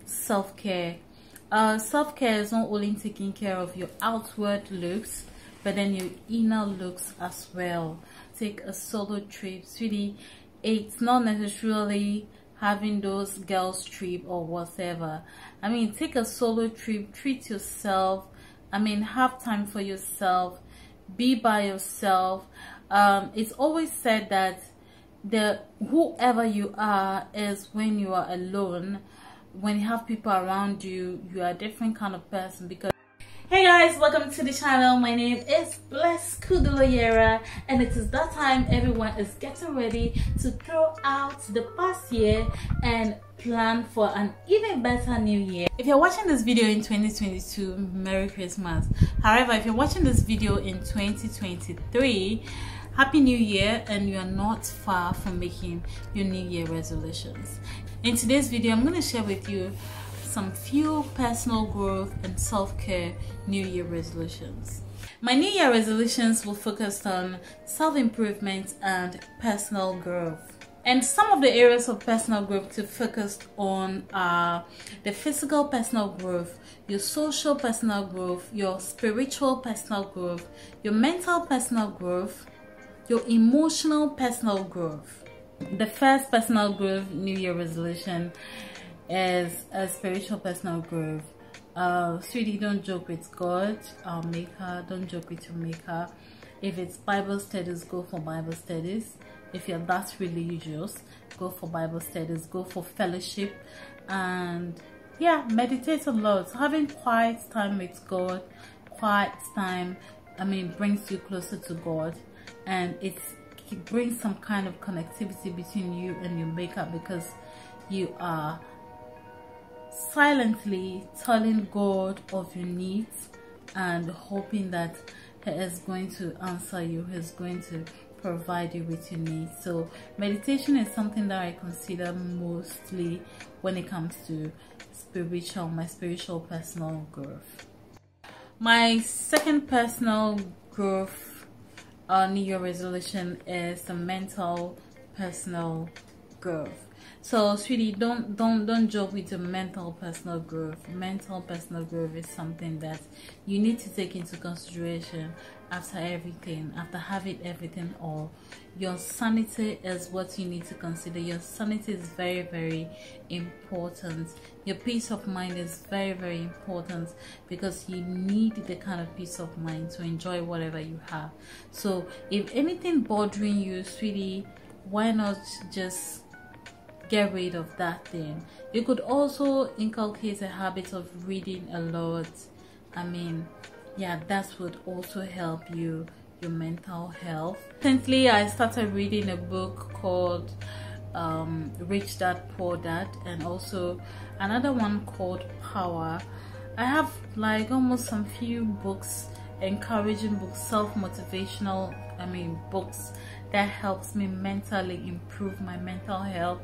self-care. Self-care is not only taking care of your outward looks, but then your inner looks as well. Take a solo trip, sweetie. It's not necessarily having those girls trip or whatever. I mean, take a solo trip, treat yourself. I mean, have time for yourself, be by yourself. It's always said that whoever you are is when you are alone. When you have people around you, you are a different kind of person. Because hey guys, welcome to the channel. My name is Bless Kuduloyera, and it is that time everyone is getting ready to throw out the past year and plan for an even better new year. If you're watching this video in 2022, Merry Christmas. However, if you're watching this video in 2023, Happy New Year, and you're not far from making your New Year resolutions. In today's video, I'm going to share with you some few personal growth and self-care New Year resolutions. My New Year resolutions will focus on self-improvement and personal growth. And some of the areas of personal growth to focus on are the physical personal growth, your social personal growth, your spiritual personal growth, your mental personal growth, your emotional personal growth. The first personal growth New Year resolution is a spiritual personal growth. Sweetie, don't joke with God, our maker. Don't joke with your maker. If it's Bible studies, go for Bible studies. If you're that religious, go for Bible studies, go for fellowship, and yeah, meditate a lot. Having quiet time with God, quiet time, I mean, brings you closer to God, and it brings some kind of connectivity between you and your maker, because you are silently telling God of your needs and hoping that He is going to answer you, He is going to provide you with your needs. So meditation is something that I consider mostly when it comes to my spiritual personal growth. My second personal growth New Year resolution is the mental personal growth. So sweetie, don't joke with your mental personal growth. Mental personal growth is something that you need to take into consideration after everything, after having everything all. Your sanity is what you need to consider. Your sanity is very, very important. Your peace of mind is very, very important, because you need the kind of peace of mind to enjoy whatever you have. So if anything bothering you, sweetie, why not just get rid of that thing? You could also inculcate a habit of reading a lot. I mean, yeah, that would also help your mental health. Recently, I started reading a book called Rich Dad Poor Dad, and also another one called Power. I have like almost some few books, encouraging books, self-motivational, books that helps me mentally improve my mental health.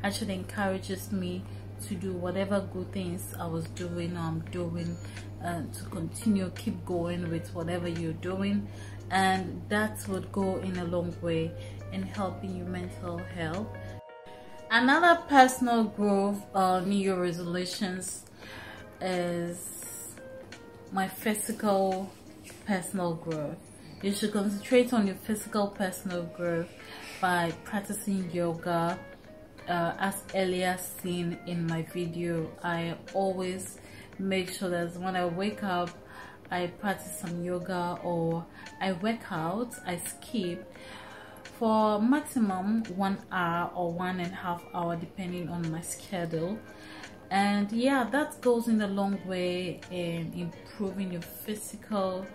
Actually encourages me to do whatever good things I was doing or I'm doing, to continue, keep going with whatever you're doing, and that would go in a long way in helping your mental health. Another personal growth New Year resolutions is my physical personal growth. You should concentrate on your physical personal growth by practicing yoga. As earlier seen in my video, I always make sure that when I wake up, I practice some yoga, or I work out, I skip for maximum 1 hour or 1.5 hours depending on my schedule. And yeah, that goes in a long way in improving your physical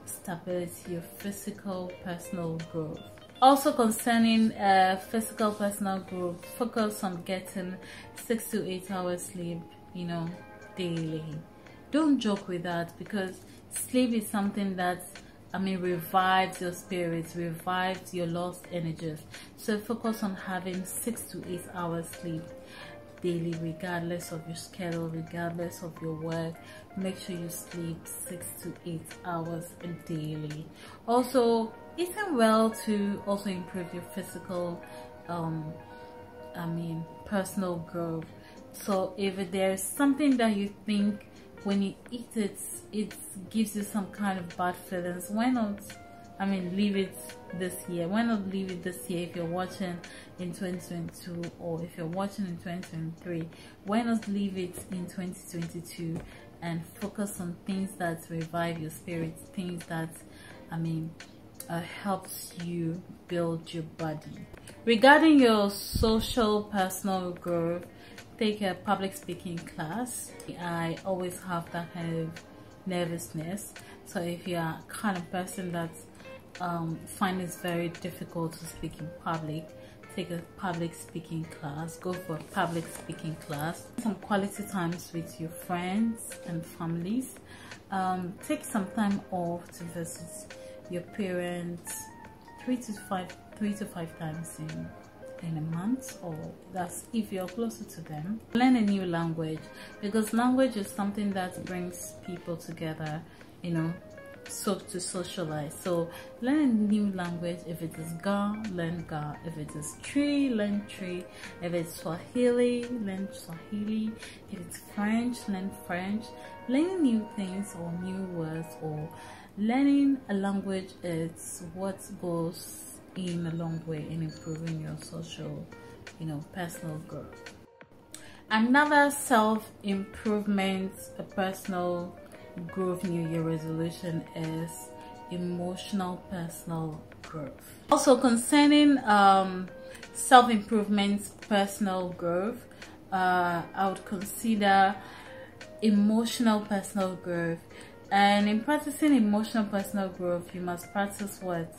stability, your physical personal growth. Also concerning physical personal growth, focus on getting 6 to 8 hours sleep, daily. Don't joke with that, because sleep is something that revives your spirits, revives your lost energies. So focus on having 6 to 8 hours sleep daily, regardless of your schedule, regardless of your work. Make sure you sleep 6 to 8 hours daily. Also, eating well to also improve your physical personal growth. So if there's something that you think when you eat it, it gives you some kind of bad feelings, why not, I mean, leave it this year? Why not leave it this year if you're watching in 2022, or if you're watching in 2023? Why not leave it in 2022 and focus on things that revive your spirit, things that, I mean, helps you build your body. Regarding your social personal growth, take a public speaking class. I always have that kind of nervousness, so if you are kind of person that find it very difficult to speak in public, take a public speaking class. Go for a public speaking class. Some quality times with your friends and families. Take some time off to visit your parents 3 to 5 times in a month, or that's if you're closer to them. Learn a new language, because language is something that brings people together, you know, so to socialize. So learn a new language. If it is Ga, learn Ga. If it is Tree, learn Tree. If it's Swahili, learn Swahili. If it's French, learn French. Learning new things or new words, or learning a language, is what goes in a long way in improving your social, you know, personal growth. Another self-improvement, a personal growth New Year resolution is emotional personal growth. Also concerning self-improvement personal growth, I would consider emotional personal growth. And in practicing emotional personal growth, you must practice what?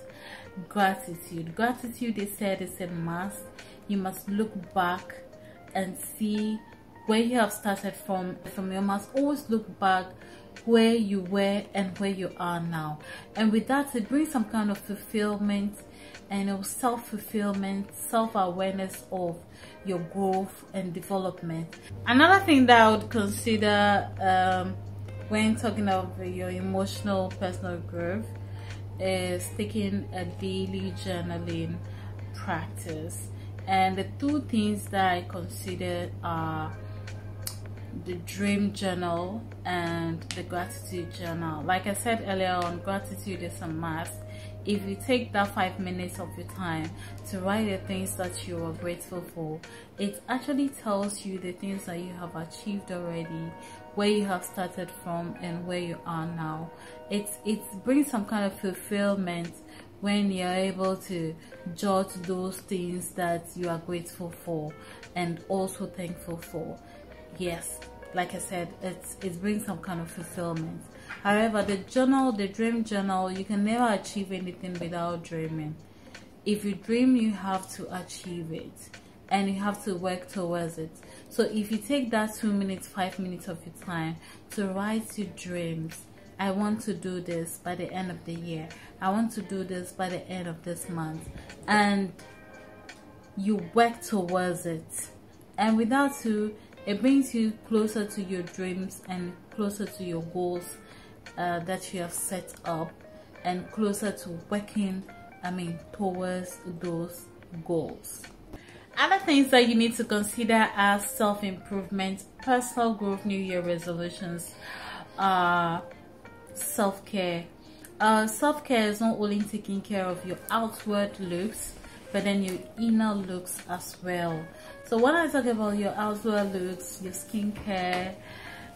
Gratitude. Gratitude, they said, is a must. You must look back and see where you have started from. You must always look back where you were and where you are now, and with that it brings some kind of fulfillment and self-fulfillment, self-awareness of your growth and development. Another thing that I would consider when talking of your emotional personal growth is taking a daily journaling practice. And the two things that I consider are the dream journal and the gratitude journal. Like I said earlier on, gratitude is a must. If you take that 5 minutes of your time to write the things that you are grateful for, it actually tells you the things that you have achieved already, where you have started from and where you are now. It brings some kind of fulfillment when you're able to jot those things that you are grateful for and also thankful for. Yes, like I said, it brings some kind of fulfillment. However, the journal, the dream journal, you can never achieve anything without dreaming. If you dream, you have to achieve it, and you have to work towards it. So if you take that 2 minutes, 5 minutes of your time to write your dreams, I want to do this by the end of the year, I want to do this by the end of this month, and you work towards it, and without you, it brings you closer to your dreams and closer to your goals that you have set up, and closer to working, towards those goals. Other things that you need to consider as self-improvement, personal growth, New Year resolutions are self-care. Self-care is not only taking care of your outward looks, but then your inner looks as well. So when I talk about your outward looks, your skincare,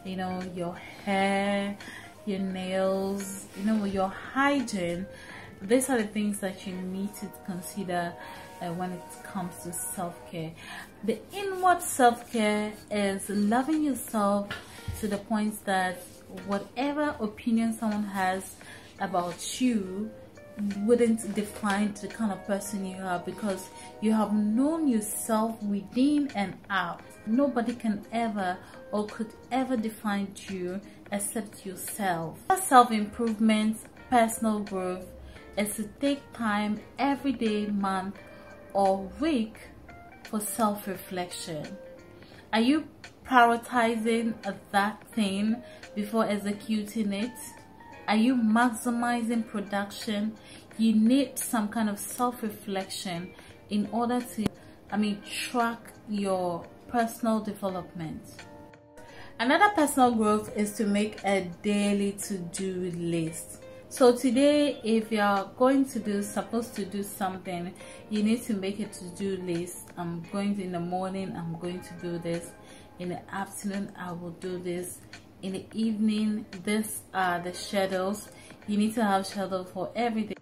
your hair, your nails, your hygiene, these are the things that you need to consider when it comes to self-care. The inward self-care is loving yourself to the point that whatever opinion someone has about you wouldn't define the kind of person you are, because you have known yourself within and out. Nobody can ever or could ever define you except yourself. Self-improvement, personal growth is to take time every day, month or week for self-reflection. Are you prioritizing that thing before executing it? Are you maximizing production? You need some kind of self-reflection in order to track your personal development. Another personal growth is to make a daily to-do list. So today, if you are supposed to do something, you need to make a to-do list. I'm going to, in the morning, I'm going to do this. In the afternoon, I will do this. In the evening, these are the schedules. You need to have schedule for every day.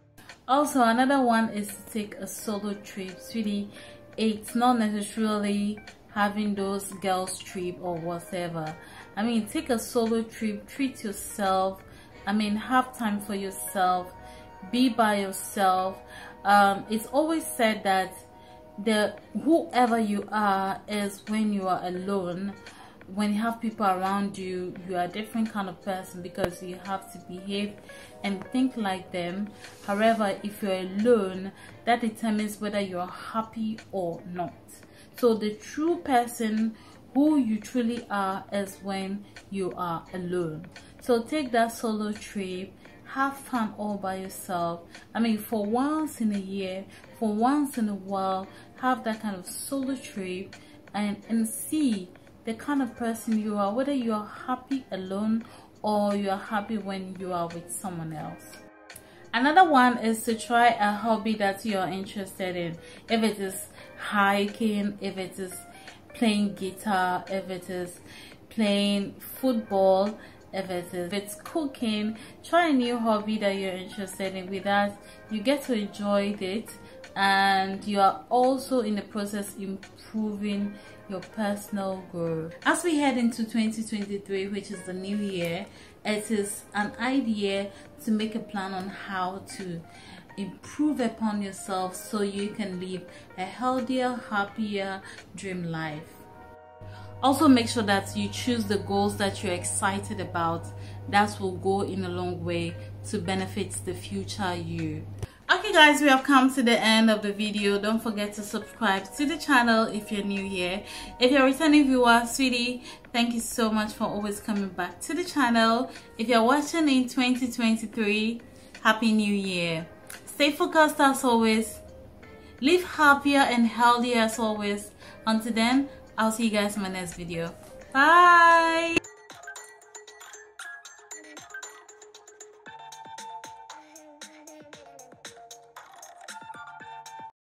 Also, another one is to take a solo trip. Sweetie, it's not necessarily having those girls trip or whatever. I mean, take a solo trip, treat yourself. I mean, have time for yourself, be by yourself. It's always said that whoever you are is when you are alone. When you have people around you, you are a different kind of person because you have to behave and think like them. However, if you're alone, that determines whether you're happy or not. So the true person, who you truly are, is when you are alone. So take that solo trip, have fun all by yourself. I mean, for once in a year, for once in a while, have that kind of solo trip and see the kind of person you are, whether you are happy alone or you are happy when you are with someone else. Another one is to try a hobby that you are interested in. If it is hiking, if it is playing guitar, if it is playing football, if it's cooking, try a new hobby that you're interested in. With that, you get to enjoy it, and you are also in the process improving your personal growth. As we head into 2023, which is the new year, it is an idea to make a plan on how to improve upon yourself so you can live a healthier, happier dream life. Also, make sure that you choose the goals that you're excited about. That will go in a long way to benefit the future you. Okay guys, we have come to the end of the video. Don't forget to subscribe to the channel if you're new here. If you're a returning viewer, sweetie, thank you so much for always coming back to the channel. If you're watching in 2023, happy new year. Stay focused as always, live happier and healthier as always. Until then, I'll see you guys in my next video. Bye.